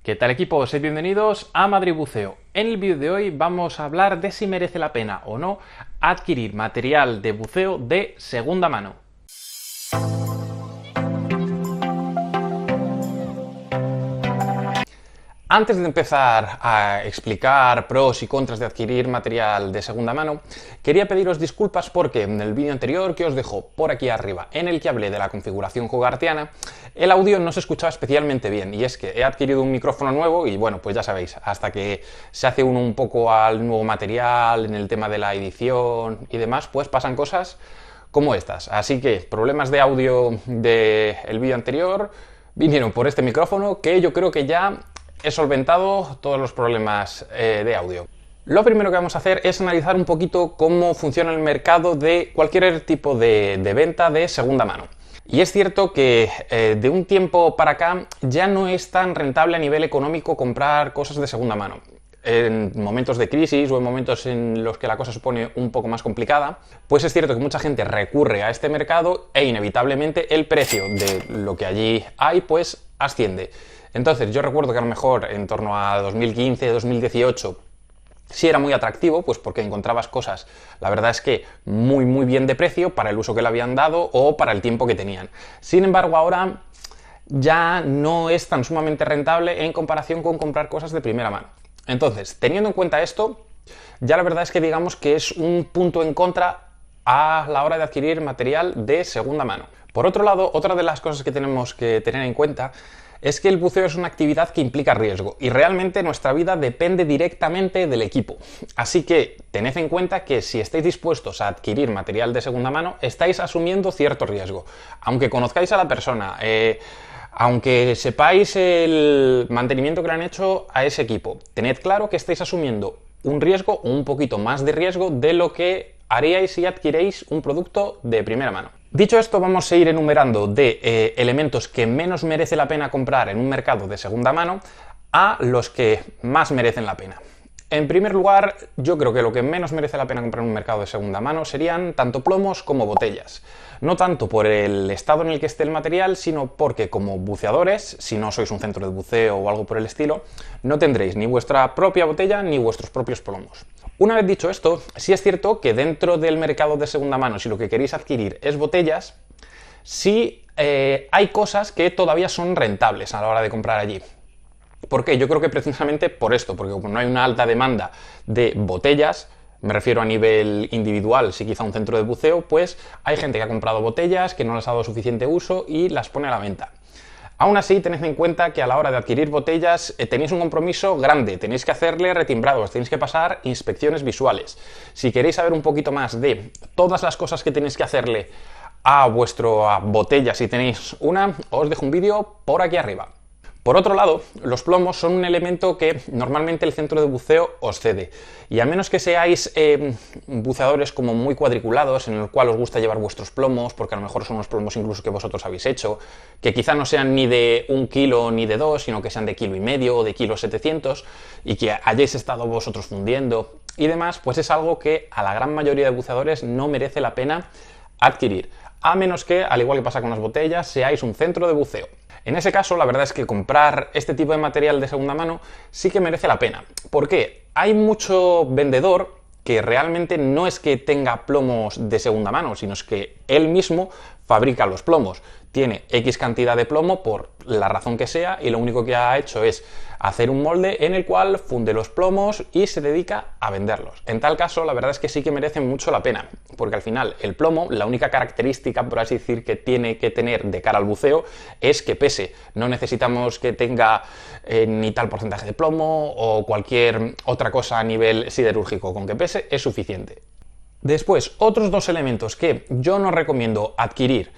¿Qué tal, equipo? Sed bienvenidos a Madrid Buceo. En el vídeo de hoy vamos a hablar de si merece la pena o no adquirir material de buceo de segunda mano. Antes de empezar a explicar pros y contras de adquirir material de segunda mano, quería pediros disculpas porque en el vídeo anterior, que os dejo por aquí arriba, en el que hablé de la configuración hogartiana, el audio no se escuchaba especialmente bien, y es que he adquirido un micrófono nuevo y bueno, pues ya sabéis, hasta que se hace uno un poco al nuevo material, en el tema de la edición y demás, pues pasan cosas como estas. Así que problemas de audio del vídeo anterior vinieron por este micrófono, que yo creo que ya he solventado todos los problemas de audio. Lo primero que vamos a hacer es analizar un poquito cómo funciona el mercado de cualquier tipo de venta de segunda mano. Y es cierto que de un tiempo para acá ya no es tan rentable a nivel económico comprar cosas de segunda mano. En momentos de crisis o en momentos en los que la cosa se pone un poco más complicada, pues es cierto que mucha gente recurre a este mercado e inevitablemente el precio de lo que allí hay pues asciende. Entonces yo recuerdo que a lo mejor en torno a 2015, 2018 sí era muy atractivo, pues porque encontrabas cosas, la verdad es que muy bien de precio para el uso que le habían dado o para el tiempo que tenían. Sin embargo, ahora ya no es tan sumamente rentable en comparación con comprar cosas de primera mano. Entonces, teniendo en cuenta esto, ya la verdad es que digamos que es un punto en contra a la hora de adquirir material de segunda mano. Por otro lado, otra de las cosas que tenemos que tener en cuenta es que el buceo es una actividad que implica riesgo y realmente nuestra vida depende directamente del equipo. Así que tened en cuenta que si estáis dispuestos a adquirir material de segunda mano, estáis asumiendo cierto riesgo. Aunque conozcáis a la persona, aunque sepáis el mantenimiento que le han hecho a ese equipo, tened claro que estáis asumiendo un riesgo o un poquito más de riesgo de lo que haríais si adquiréis un producto de primera mano. Dicho esto, vamos a ir enumerando de elementos que menos merece la pena comprar en un mercado de segunda mano a los que más merecen la pena. En primer lugar, yo creo que lo que menos merece la pena comprar en un mercado de segunda mano serían tanto plomos como botellas. No tanto por el estado en el que esté el material, sino porque como buceadores, si no sois un centro de buceo o algo por el estilo, no tendréis ni vuestra propia botella ni vuestros propios plomos. Una vez dicho esto, sí es cierto que dentro del mercado de segunda mano, si lo que queréis adquirir es botellas, sí hay cosas que todavía son rentables a la hora de comprar allí. ¿Por qué? Yo creo que precisamente por esto, porque como no hay una alta demanda de botellas, me refiero a nivel individual, si quizá un centro de buceo, pues hay gente que ha comprado botellas, que no les ha dado suficiente uso y las pone a la venta. Aún así, tened en cuenta que a la hora de adquirir botellas tenéis un compromiso grande, tenéis que hacerle retimbrados, tenéis que pasar inspecciones visuales. Si queréis saber un poquito más de todas las cosas que tenéis que hacerle a vuestra botella, si tenéis una, os dejo un vídeo por aquí arriba. Por otro lado, los plomos son un elemento que normalmente el centro de buceo os cede. Y a menos que seáis buceadores como muy cuadriculados, en el cual os gusta llevar vuestros plomos, porque a lo mejor son unos plomos incluso que vosotros habéis hecho, que quizá no sean ni de 1 kilo ni de 2, sino que sean de 1,5 kilo o de 1,7 kg, y que hayáis estado vosotros fundiendo y demás, pues es algo que a la gran mayoría de buceadores no merece la pena adquirir. A menos que, al igual que pasa con las botellas, seáis un centro de buceo. En ese caso, la verdad es que comprar este tipo de material de segunda mano sí que merece la pena. ¿Por qué? Hay mucho vendedor que realmente no es que tenga plomos de segunda mano, sino es que él mismo fabrica los plomos. Tiene X cantidad de plomo por la razón que sea y lo único que ha hecho es hacer un molde en el cual funde los plomos y se dedica a venderlos. En tal caso, la verdad es que sí que merece mucho la pena, porque al final el plomo, la única característica, por así decir, que tiene que tener de cara al buceo es que pese. No necesitamos que tenga ni tal porcentaje de plomo o cualquier otra cosa a nivel siderúrgico. Con que pese es suficiente. Después, otros dos elementos que yo no recomiendo adquirir,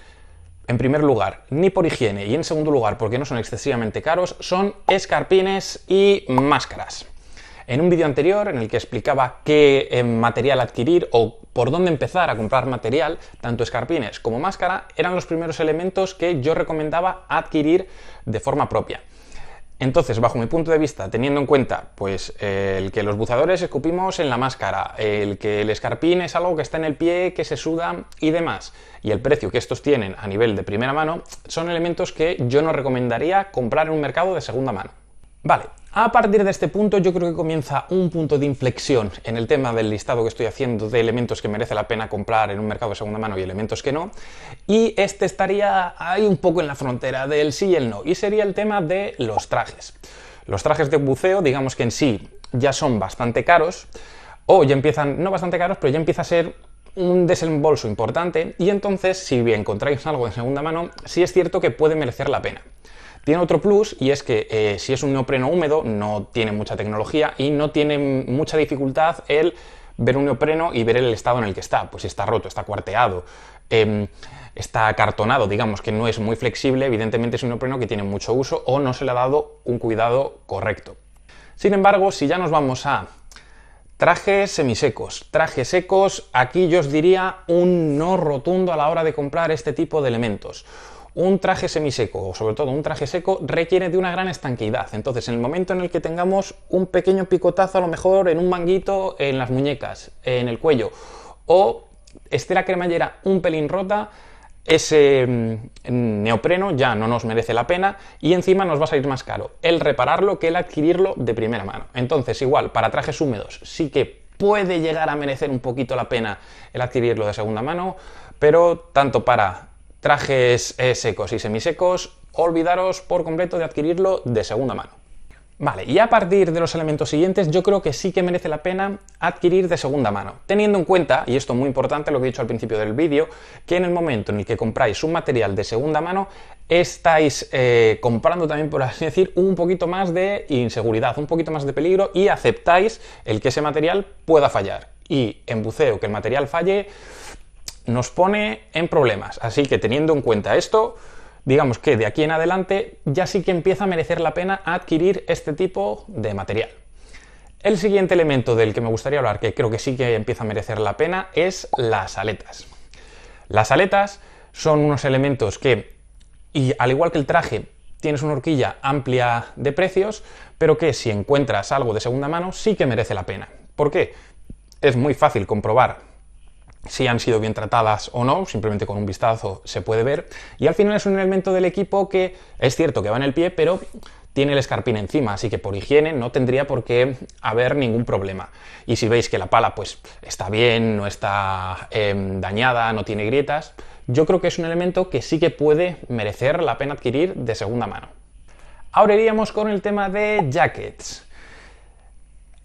en primer lugar, ni por higiene y en segundo lugar porque no son excesivamente caros, son escarpines y máscaras. En un vídeo anterior en el que explicaba qué material adquirir o por dónde empezar a comprar material, tanto escarpines como máscara eran los primeros elementos que yo recomendaba adquirir de forma propia. Entonces, bajo mi punto de vista, teniendo en cuenta pues el que los buceadores escupimos en la máscara, el que el escarpín es algo que está en el pie, que se suda y demás, y el precio que estos tienen a nivel de primera mano, son elementos que yo no recomendaría comprar en un mercado de segunda mano. Vale, a partir de este punto yo creo que comienza un punto de inflexión en el tema del listado que estoy haciendo de elementos que merece la pena comprar en un mercado de segunda mano y elementos que no, y este estaría ahí un poco en la frontera del sí y el no, y sería el tema de los trajes. Los trajes de buceo, digamos que en sí ya son bastante caros, o ya empiezan, no bastante caros, pero ya empieza a ser un desembolso importante, y entonces si bien encontráis algo en segunda mano, sí es cierto que puede merecer la pena. Tiene otro plus, y es que si es un neopreno húmedo no tiene mucha tecnología y no tiene mucha dificultad el ver un neopreno y ver el estado en el que está. Pues si está roto, está cuarteado, está acartonado, digamos que no es muy flexible, evidentemente es un neopreno que tiene mucho uso o no se le ha dado un cuidado correcto. Sin embargo, si ya nos vamos a trajes semisecos, trajes secos, aquí yo os diría un no rotundo a la hora de comprar este tipo de elementos. Un traje semiseco, o sobre todo un traje seco, requiere de una gran estanqueidad. Entonces, en el momento en el que tengamos un pequeño picotazo, a lo mejor en un manguito, en las muñecas, en el cuello, o esté la cremallera un pelín rota, ese neopreno ya no nos merece la pena y encima nos va a salir más caro el repararlo que el adquirirlo de primera mano. Entonces, igual, para trajes húmedos sí que puede llegar a merecer un poquito la pena el adquirirlo de segunda mano, pero tanto para trajes secos y semisecos, olvidaros por completo de adquirirlo de segunda mano. Vale, y a partir de los elementos siguientes yo creo que sí que merece la pena adquirir de segunda mano, teniendo en cuenta, y esto es muy importante, lo que he dicho al principio del vídeo, que en el momento en el que compráis un material de segunda mano estáis comprando también, por así decir, un poquito más de inseguridad, un poquito más de peligro, y aceptáis el que ese material pueda fallar. Y en buceo que el material falle nos pone en problemas, así que teniendo en cuenta esto, digamos que de aquí en adelante ya sí que empieza a merecer la pena adquirir este tipo de material. El siguiente elemento del que me gustaría hablar, que creo que sí que empieza a merecer la pena, es las aletas. Las aletas son unos elementos que, y al igual que el traje, tienes una horquilla amplia de precios, pero que si encuentras algo de segunda mano sí que merece la pena. ¿Por qué? Es muy fácil comprobar si han sido bien tratadas o no, simplemente con un vistazo se puede ver, y al final es un elemento del equipo que es cierto que va en el pie, pero tiene el escarpín encima, así que por higiene no tendría por qué haber ningún problema. Y si veis que la pala pues está bien, no está dañada, no tiene grietas, yo creo que es un elemento que sí que puede merecer la pena adquirir de segunda mano. Ahora iríamos con el tema de jackets.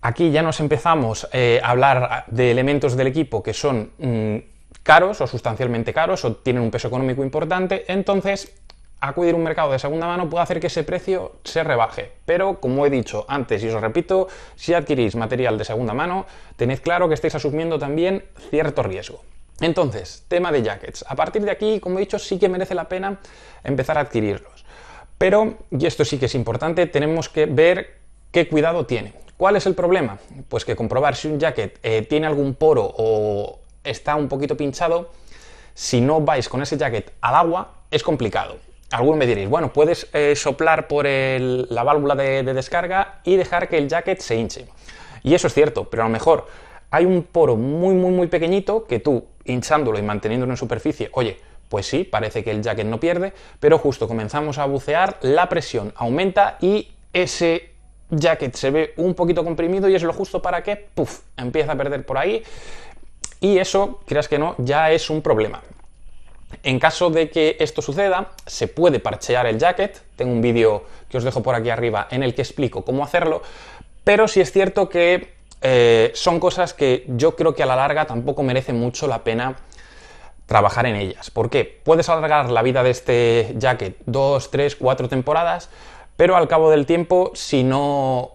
Aquí ya nos empezamos a hablar de elementos del equipo que son caros o sustancialmente caros o tienen un peso económico importante, entonces acudir a un mercado de segunda mano puede hacer que ese precio se rebaje. Pero, como he dicho antes y os repito, si adquirís material de segunda mano, tened claro que estáis asumiendo también cierto riesgo. Entonces, tema de jackets. A partir de aquí, como he dicho, sí que merece la pena empezar a adquirirlos. Pero, y esto sí que es importante, tenemos que ver qué cuidado tiene. ¿Cuál es el problema? Pues que comprobar si un jacket tiene algún poro o está un poquito pinchado, si no vais con ese jacket al agua, es complicado. Algunos me diréis, bueno, puedes soplar por la válvula de descarga y dejar que el jacket se hinche. Y eso es cierto, pero a lo mejor hay un poro muy pequeñito que tú, hinchándolo y manteniéndolo en superficie, oye, pues sí, parece que el jacket no pierde, pero justo comenzamos a bucear, la presión aumenta y ese jacket se ve un poquito comprimido y es lo justo para que, ¡puf!, empieza a perder por ahí y eso, creas que no, ya es un problema. En caso de que esto suceda, se puede parchear el jacket, tengo un vídeo que os dejo por aquí arriba en el que explico cómo hacerlo, pero sí es cierto que son cosas que yo creo que a la larga tampoco merece mucho la pena trabajar en ellas. ¿Por qué? Puedes alargar la vida de este jacket 2, 3, 4 temporadas, pero al cabo del tiempo, si no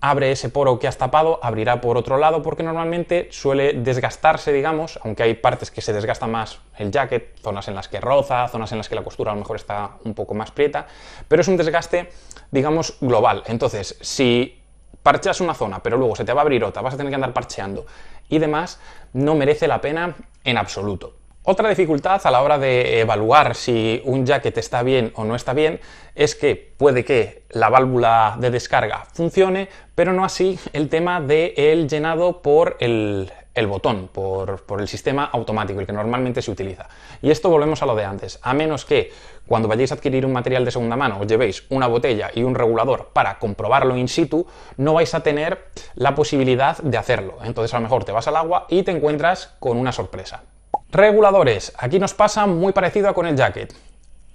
abre ese poro que has tapado, abrirá por otro lado, porque normalmente suele desgastarse, digamos, aunque hay partes que se desgasta más el jacket, zonas en las que roza, zonas en las que la costura a lo mejor está un poco más prieta, pero es un desgaste, digamos, global. Entonces, si parcheas una zona, pero luego se te va a abrir otra, vas a tener que andar parcheando y demás, no merece la pena en absoluto. Otra dificultad a la hora de evaluar si un jacket está bien o no está bien es que puede que la válvula de descarga funcione, pero no así el tema del llenado por el el botón, por el sistema automático, el que normalmente se utiliza. Y esto volvemos a lo de antes, a menos que cuando vayáis a adquirir un material de segunda mano os llevéis una botella y un regulador para comprobarlo in situ, no vais a tener la posibilidad de hacerlo. Entonces a lo mejor te vas al agua y te encuentras con una sorpresa. Reguladores. Aquí nos pasa muy parecido a con el jacket.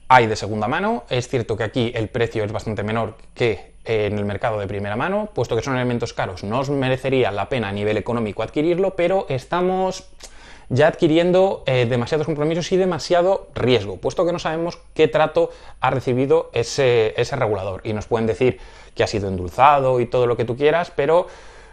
Hay de segunda mano, es cierto que aquí el precio es bastante menor que en el mercado de primera mano, puesto que son elementos caros, no os merecería la pena a nivel económico adquirirlo, pero estamos ya adquiriendo demasiados compromisos y demasiado riesgo, puesto que no sabemos qué trato ha recibido ese regulador, y nos pueden decir que ha sido endulzado y todo lo que tú quieras, pero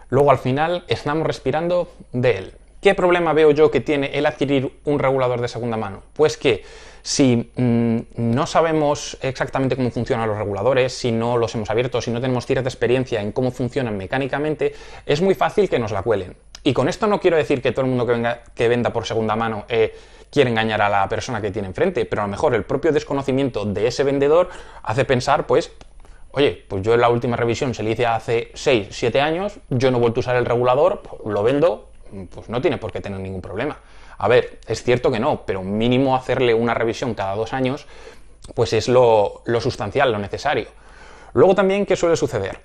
luego al final estamos respirando de él. ¿Qué problema veo yo que tiene el adquirir un regulador de segunda mano? Pues que si no sabemos exactamente cómo funcionan los reguladores, si no los hemos abierto, si no tenemos cierta experiencia en cómo funcionan mecánicamente, es muy fácil que nos la cuelen. Y con esto no quiero decir que todo el mundo que venda por segunda mano quiere engañar a la persona que tiene enfrente, pero a lo mejor el propio desconocimiento de ese vendedor hace pensar, pues, oye, pues yo en la última revisión se le hice hace 6, 7 años, yo no he vuelto a usar el regulador, lo vendo, pues no tiene por qué tener ningún problema. A ver, es cierto que no, pero mínimo hacerle una revisión cada 2 años, pues es lo sustancial, lo necesario. Luego también, ¿qué suele suceder?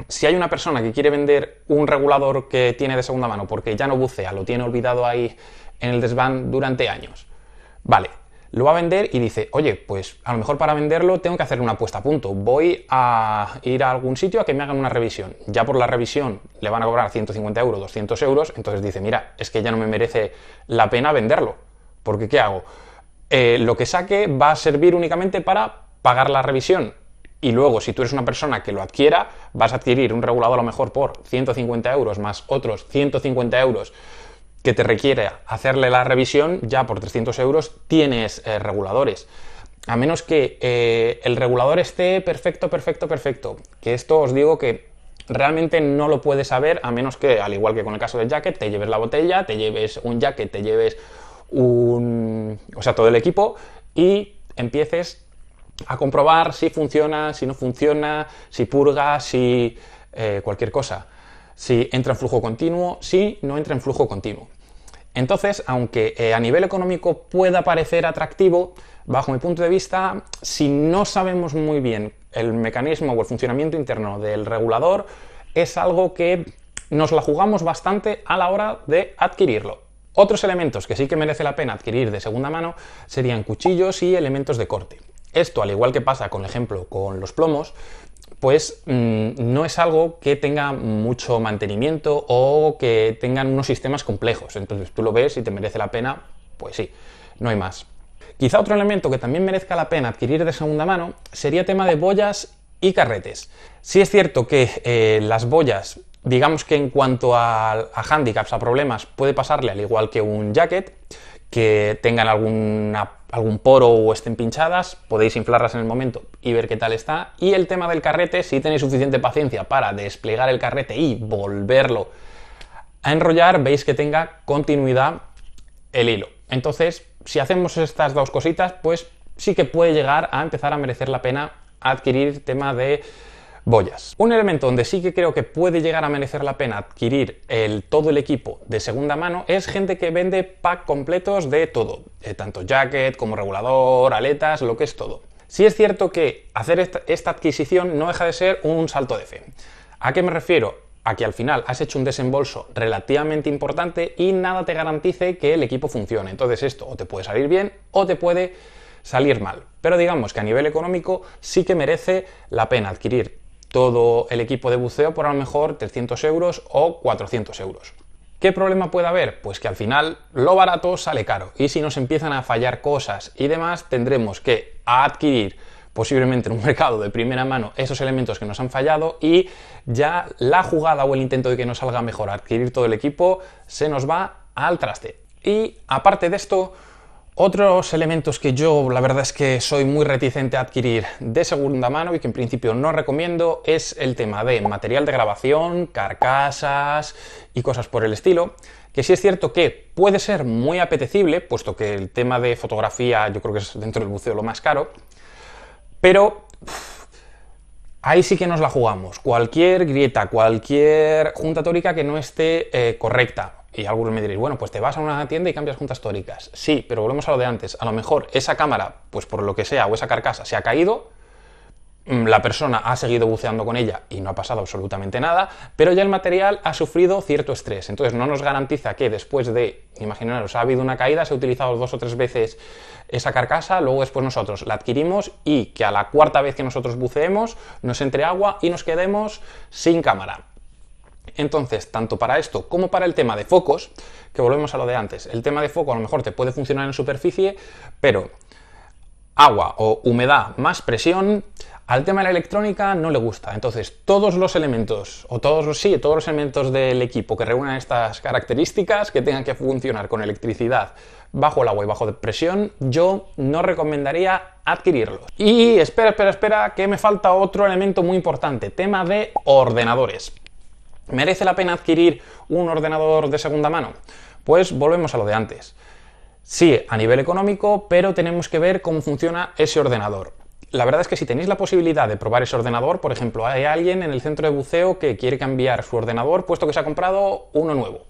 Si hay una persona que quiere vender un regulador que tiene de segunda mano porque ya no bucea, lo tiene olvidado ahí en el desván durante años, vale, lo va a vender y dice, oye, pues a lo mejor para venderlo tengo que hacerle una puesta a punto, voy a ir a algún sitio a que me hagan una revisión, ya por la revisión le van a cobrar 150 euros, 200 euros, entonces dice, mira, es que ya no me merece la pena venderlo, porque ¿qué hago? Lo que saque va a servir únicamente para pagar la revisión, y luego si tú eres una persona que lo adquiera, vas a adquirir un regulador a lo mejor por 150 euros más otros 150 euros que te requiere hacerle la revisión, ya por 300 euros tienes reguladores. A menos que el regulador esté perfecto, que esto os digo que realmente no lo puedes saber, a menos que, al igual que con el caso del jacket, te lleves la botella, te lleves un jacket, te lleves todo el equipo y empieces a comprobar si funciona, si no funciona, si purga, si cualquier cosa. Si entra en flujo continuo, si no entra en flujo continuo. Entonces, aunque a nivel económico pueda parecer atractivo, bajo mi punto de vista, si no sabemos muy bien el mecanismo o el funcionamiento interno del regulador, es algo que nos la jugamos bastante a la hora de adquirirlo. Otros elementos que sí que merece la pena adquirir de segunda mano serían cuchillos y elementos de corte. Esto, al igual que pasa, con ejemplo, con los plomos, pues no es algo que tenga mucho mantenimiento o que tengan unos sistemas complejos. Entonces tú lo ves y te merece la pena, pues sí, no hay más. Quizá otro elemento que también merezca la pena adquirir de segunda mano sería tema de boyas y carretes. Sí es cierto que las boyas, digamos que en cuanto a handicaps, a problemas, puede pasarle al igual que un jacket, que tengan algún poro o estén pinchadas, podéis inflarlas en el momento y ver qué tal está. Y el tema del carrete, si tenéis suficiente paciencia para desplegar el carrete y volverlo a enrollar, veis que tenga continuidad el hilo. Entonces, si hacemos estas dos cositas, pues sí que puede llegar a empezar a merecer la pena adquirir tema de boyas. Un elemento donde sí que creo que puede llegar a merecer la pena adquirir todo el equipo de segunda mano es gente que vende pack completos de todo, tanto jacket como regulador, aletas, lo que es todo. Sí es cierto que hacer esta adquisición no deja de ser un salto de fe. ¿A qué me refiero? A que al final has hecho un desembolso relativamente importante y nada te garantice que el equipo funcione. Entonces esto o te puede salir bien o te puede salir mal. Pero digamos que a nivel económico sí que merece la pena adquirir todo el equipo de buceo por a lo mejor 300 euros o 400 euros. ¿Qué problema puede haber? Pues que al final lo barato sale caro y si nos empiezan a fallar cosas y demás tendremos que adquirir posiblemente en un mercado de primera mano esos elementos que nos han fallado y ya la jugada o el intento de que nos salga mejor adquirir todo el equipo se nos va al traste. Y aparte de esto, otros elementos que yo la verdad es que soy muy reticente a adquirir de segunda mano y que en principio no recomiendo es el tema de material de grabación, carcasas y cosas por el estilo, que sí es cierto que puede ser muy apetecible, puesto que el tema de fotografía yo creo que es dentro del buceo lo más caro, pero ahí sí que nos la jugamos. Cualquier grieta, cualquier junta tórica que no esté correcta Y algunos me diréis, bueno, pues te vas a una tienda y cambias juntas tóricas. Sí, pero volvemos a lo de antes. A lo mejor esa cámara, pues por lo que sea, o esa carcasa se ha caído, la persona ha seguido buceando con ella y no ha pasado absolutamente nada, pero ya el material ha sufrido cierto estrés. Entonces no nos garantiza que después de, imaginaros, ha habido una caída, se ha utilizado 2 o 3 veces esa carcasa, luego después nosotros la adquirimos y que a la cuarta vez que nosotros buceemos nos entre agua y nos quedemos sin cámara. Entonces, tanto para esto como para el tema de focos, que volvemos a lo de antes, el tema de foco a lo mejor te puede funcionar en superficie, pero agua o humedad más presión, al tema de la electrónica no le gusta. Entonces, todos los elementos, o todos los elementos del equipo que reúnan estas características, que tengan que funcionar con electricidad bajo el agua y bajo presión, yo no recomendaría adquirirlos. Y espera, que me falta otro elemento muy importante, tema de ordenadores. ¿Merece la pena adquirir un ordenador de segunda mano? Pues volvemos a lo de antes. Sí, a nivel económico, pero tenemos que ver cómo funciona ese ordenador. La verdad es que si tenéis la posibilidad de probar ese ordenador, por ejemplo, hay alguien en el centro de buceo que quiere cambiar su ordenador puesto que se ha comprado uno nuevo.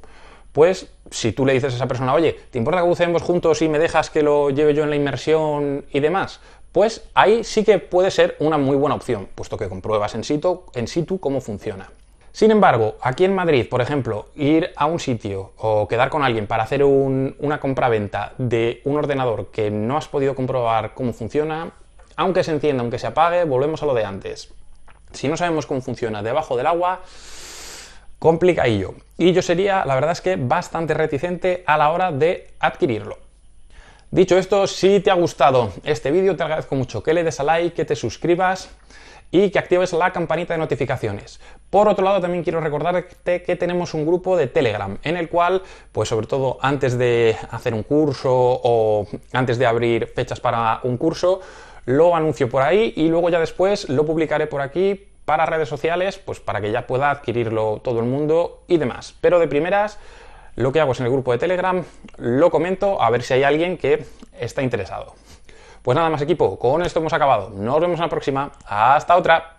Pues si tú le dices a esa persona, oye, ¿te importa que buceemos juntos y me dejas que lo lleve yo en la inmersión y demás? Pues ahí sí que puede ser una muy buena opción, puesto que compruebas en situ cómo funciona. Sin embargo, aquí en Madrid, por ejemplo, ir a un sitio o quedar con alguien para hacer una compra-venta de un ordenador que no has podido comprobar cómo funciona, aunque se encienda, aunque se apague, volvemos a lo de antes. Si no sabemos cómo funciona debajo del agua, complicadillo. Y yo sería, la verdad es que bastante reticente a la hora de adquirirlo. Dicho esto, si te ha gustado este vídeo, te agradezco mucho que le des a like, que te suscribas y que actives la campanita de notificaciones. Por otro lado, también quiero recordarte que tenemos un grupo de Telegram en el cual, pues sobre todo antes de hacer un curso o antes de abrir fechas para un curso, lo anuncio por ahí y luego ya después lo publicaré por aquí para redes sociales, pues para que ya pueda adquirirlo todo el mundo y demás. Pero de primeras, lo que hago es en el grupo de Telegram, lo comento a ver si hay alguien que está interesado. Pues nada más, equipo, con esto hemos acabado. Nos vemos en la próxima. Hasta otra.